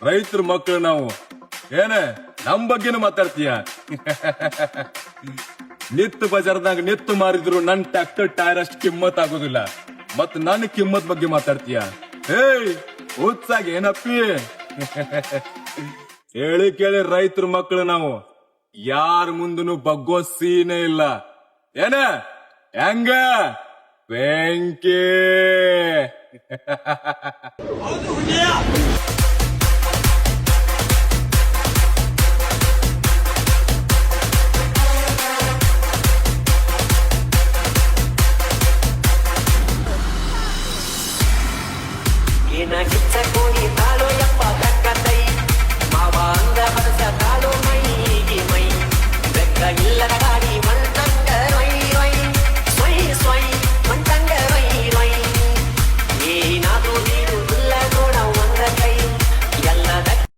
ರೈತರ ಮಕ್ಕಳು ನಾವು. ಏನೇ ನಮ್ ಬಗ್ಗೆನೂ ಮಾತಾಡ್ತೀಯ? ನಿತ್ತು ಬಜಾರ್ದಾಗ ನಿತ್ತು ಮಾರಿದ್ರು ನನ್ ಟ್ರ್ಯಾಕ್ಟರ್ ಟೈರ್ ಅಷ್ಟು ಕಿಮ್ಮತ್ ಆಗೋದಿಲ್ಲ, ಮತ್ ನನ್ ಕಿಮ್ಮತ್ ಬಗ್ಗೆ ಮಾತಾಡ್ತೀಯ? ಏಯ್ ಉತ್ಸಾಗ ಏನಪ್ಪಿ? ಹೇಳಿ ಕೇಳಿ ರೈತರ ಮಕ್ಕಳು ನಾವು, ಯಾರ ಮುಂದನು ಬಗ್ಗೋ ಸೀನೇ ಇಲ್ಲ. ಏನ ಹೆಂಗ ಬೆಂಕಿ?